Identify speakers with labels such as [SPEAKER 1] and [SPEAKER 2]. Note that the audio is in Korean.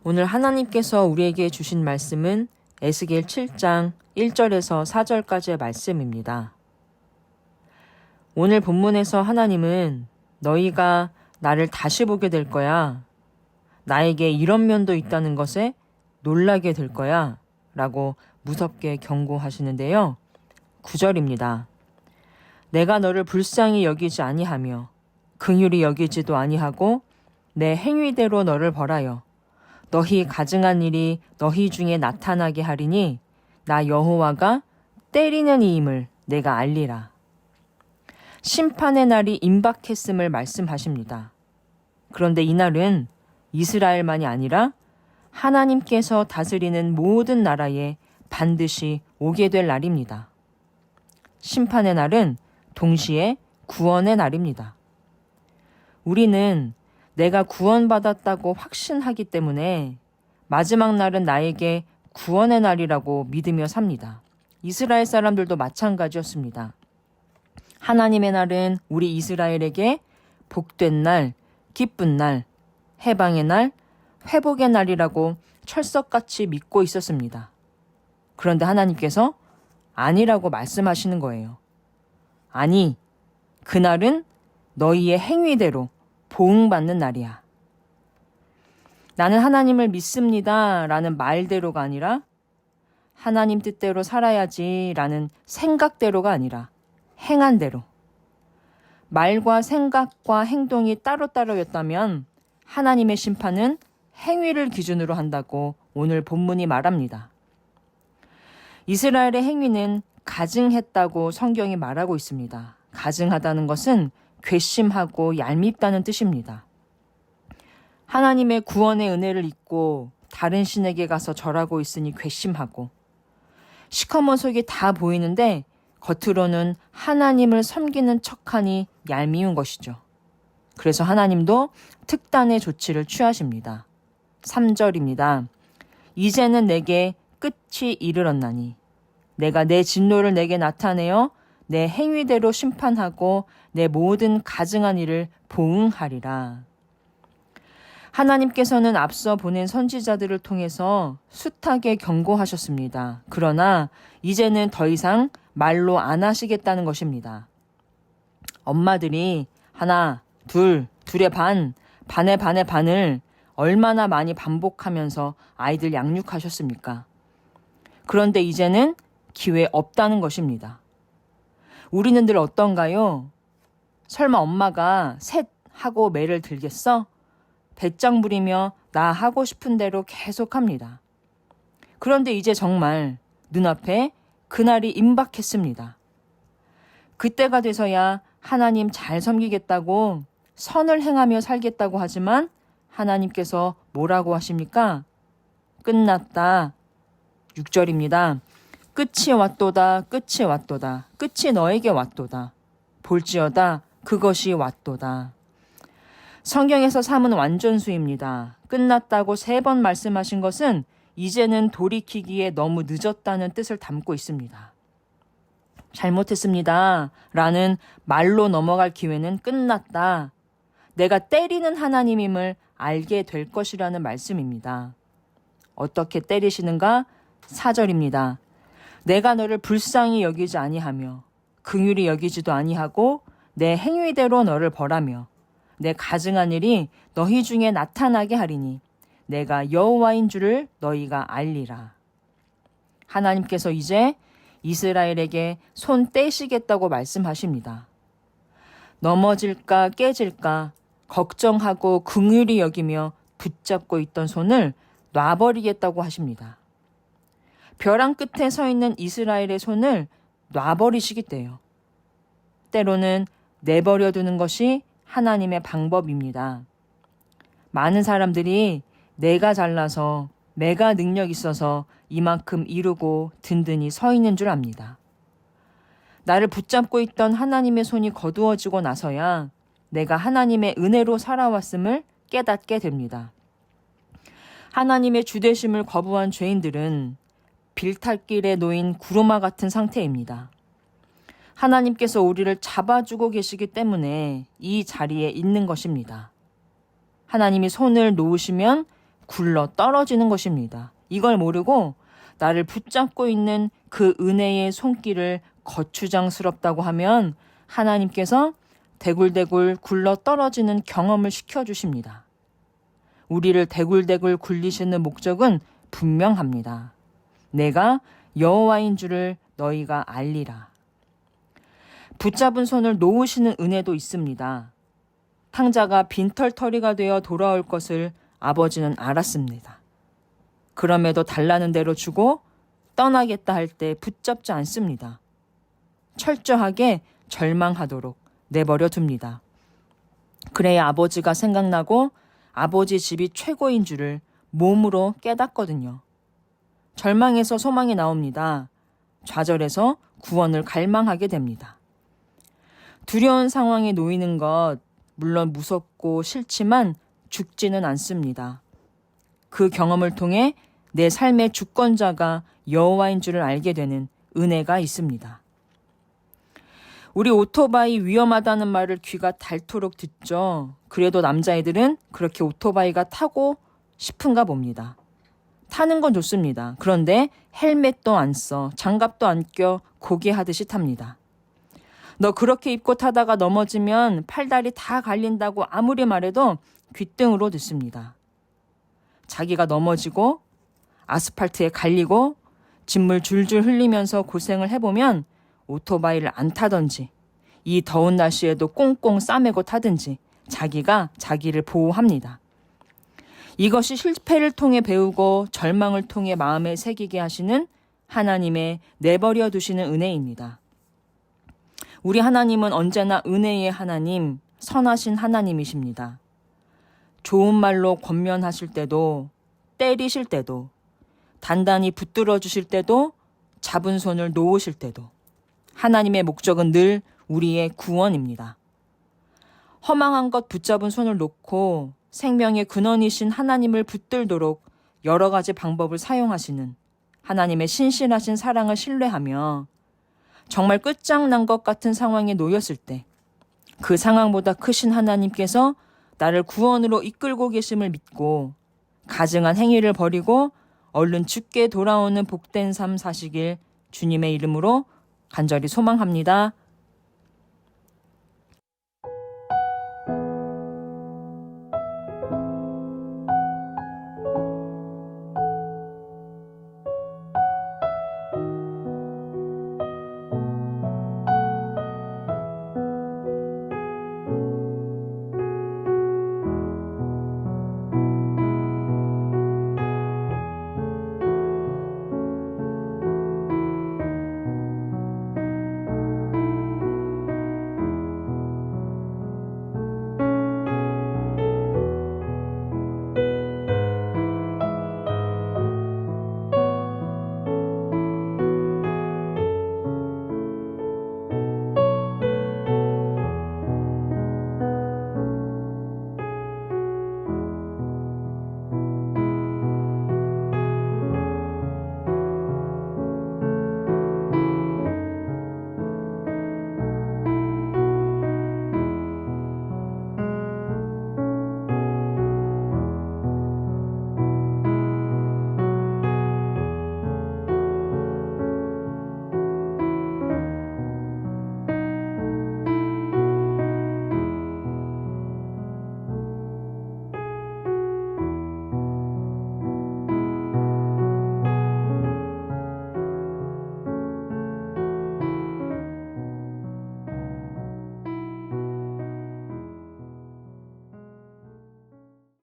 [SPEAKER 1] 오늘 하나님께서 우리에게 주신 말씀은 에스겔 7장 1절에서 4절까지의 말씀입니다. 오늘 본문에서 하나님은 너희가 나를 다시 보게 될 거야. 나에게 이런 면도 있다는 것에 놀라게 될 거야. 라고 무섭게 경고하시는데요. 9절입니다. 내가 너를 불쌍히 여기지 아니하며 긍휼히 여기지도 아니하고 내 행위대로 너를 벌하여 너희 가증한 일이 너희 중에 나타나게 하리니 나 여호와가 때리는 이임을 내가 알리라. 심판의 날이 임박했음을 말씀하십니다. 그런데 이날은 이스라엘만이 아니라 하나님께서 다스리는 모든 나라에 반드시 오게 될 날입니다. 심판의 날은 동시에 구원의 날입니다. 우리는 내가 구원받았다고 확신하기 때문에 마지막 날은 나에게 구원의 날이라고 믿으며 삽니다. 이스라엘 사람들도 마찬가지였습니다. 하나님의 날은 우리 이스라엘에게 복된 날, 기쁜 날, 해방의 날, 회복의 날이라고 철석같이 믿고 있었습니다. 그런데 하나님께서 아니라고 말씀하시는 거예요. 아니, 그날은 너희의 행위대로 보응받는 날이야. 나는 하나님을 믿습니다 라는 말대로가 아니라 하나님 뜻대로 살아야지 라는 생각대로가 아니라 행한대로. 말과 생각과 행동이 따로따로였다면 하나님의 심판은 행위를 기준으로 한다고 오늘 본문이 말합니다. 이스라엘의 행위는 가증했다고 성경이 말하고 있습니다. 가증하다는 것은 괘씸하고 얄밉다는 뜻입니다. 하나님의 구원의 은혜를 잊고 다른 신에게 가서 절하고 있으니 괘씸하고 시커먼 속이 다 보이는데 겉으로는 하나님을 섬기는 척하니 얄미운 것이죠. 그래서 하나님도 특단의 조치를 취하십니다. 3절입니다. 이제는 내게 끝이 이르렀나니 내가 내 진노를 내게 나타내어 내 행위대로 심판하고 내 모든 가증한 일을 보응하리라. 하나님께서는 앞서 보낸 선지자들을 통해서 숱하게 경고하셨습니다. 그러나 이제는 더 이상 말로 안 하시겠다는 것입니다. 엄마들이 하나, 둘, 둘의 반, 반의 반의 반을 얼마나 많이 반복하면서 아이들 양육하셨습니까? 그런데 이제는 기회 없다는 것입니다. 우리는 늘 어떤가요? 설마 엄마가 셋 하고 매를 들겠어? 배짱 부리며 나 하고 싶은 대로 계속합니다. 그런데 이제 정말 눈앞에 그날이 임박했습니다. 그때가 돼서야 하나님 잘 섬기겠다고 선을 행하며 살겠다고 하지만 하나님께서 뭐라고 하십니까? 끝났다. 6절입니다. 끝이 왔도다. 끝이 왔도다. 끝이 너에게 왔도다. 볼지어다. 그것이 왔도다. 성경에서 삼은 완전수입니다. 끝났다고 3번 말씀하신 것은 이제는 돌이키기에 너무 늦었다는 뜻을 담고 있습니다. 잘못했습니다. 라는 말로 넘어갈 기회는 끝났다. 내가 때리는 하나님임을 알게 될 것이라는 말씀입니다. 어떻게 때리시는가? 4절입니다. 내가 너를 불쌍히 여기지 아니하며 긍휼히 여기지도 아니하고 내 행위대로 너를 벌하며 내 가증한 일이 너희 중에 나타나게 하리니 내가 여호와인 줄을 너희가 알리라. 하나님께서 이제 이스라엘에게 손 떼시겠다고 말씀하십니다. 넘어질까 깨질까 걱정하고 긍휼히 여기며 붙잡고 있던 손을 놔버리겠다고 하십니다. 벼랑 끝에 서 있는 이스라엘의 손을 놔버리시겠대요. 때로는 내버려 두는 것이 하나님의 방법입니다. 많은 사람들이 내가 잘나서 내가 능력 있어서 이만큼 이루고 든든히 서 있는 줄 압니다. 나를 붙잡고 있던 하나님의 손이 거두어지고 나서야 내가 하나님의 은혜로 살아왔음을 깨닫게 됩니다. 하나님의 주되심을 거부한 죄인들은 빌탈길에 놓인 구루마 같은 상태입니다. 하나님께서 우리를 잡아주고 계시기 때문에 이 자리에 있는 것입니다. 하나님이 손을 놓으시면 굴러 떨어지는 것입니다. 이걸 모르고 나를 붙잡고 있는 그 은혜의 손길을 거추장스럽다고 하면 하나님께서 대굴대굴 굴러 떨어지는 경험을 시켜주십니다. 우리를 대굴대굴 굴리시는 목적은 분명합니다. 내가 여호와인 줄을 너희가 알리라. 붙잡은 손을 놓으시는 은혜도 있습니다. 탕자가 빈털터리가 되어 돌아올 것을 아버지는 알았습니다. 그럼에도 달라는 대로 주고 떠나겠다 할 때 붙잡지 않습니다. 철저하게 절망하도록 내버려 둡니다. 그래야 아버지가 생각나고 아버지 집이 최고인 줄을 몸으로 깨닫거든요. 절망에서 소망이 나옵니다. 좌절에서 구원을 갈망하게 됩니다. 두려운 상황에 놓이는 것 물론 무섭고 싫지만 죽지는 않습니다. 그 경험을 통해 내 삶의 주권자가 여호와인 줄을 알게 되는 은혜가 있습니다. 우리 오토바이 위험하다는 말을 귀가 닳도록 듣죠. 그래도 남자애들은 그렇게 오토바이가 타고 싶은가 봅니다. 타는 건 좋습니다. 그런데 헬멧도 안 써, 장갑도 안 껴 고개하듯이 탑니다. 너 그렇게 입고 타다가 넘어지면 팔다리 다 갈린다고 아무리 말해도 귓등으로 듣습니다. 자기가 넘어지고 아스팔트에 갈리고 진물 줄줄 흘리면서 고생을 해보면 오토바이를 안 타든지 이 더운 날씨에도 꽁꽁 싸매고 타든지 자기가 자기를 보호합니다. 이것이 실패를 통해 배우고 절망을 통해 마음에 새기게 하시는 하나님의 내버려 두시는 은혜입니다. 우리 하나님은 언제나 은혜의 하나님, 선하신 하나님이십니다. 좋은 말로 권면하실 때도, 때리실 때도, 단단히 붙들어 주실 때도, 잡은 손을 놓으실 때도 하나님의 목적은 늘 우리의 구원입니다. 허망한 것 붙잡은 손을 놓고 생명의 근원이신 하나님을 붙들도록 여러 가지 방법을 사용하시는 하나님의 신실하신 사랑을 신뢰하며 정말 끝장난 것 같은 상황에 놓였을 때 그 상황보다 크신 하나님께서 나를 구원으로 이끌고 계심을 믿고 가증한 행위를 버리고 얼른 죽게 돌아오는 복된 삶 사시길 주님의 이름으로 간절히 소망합니다.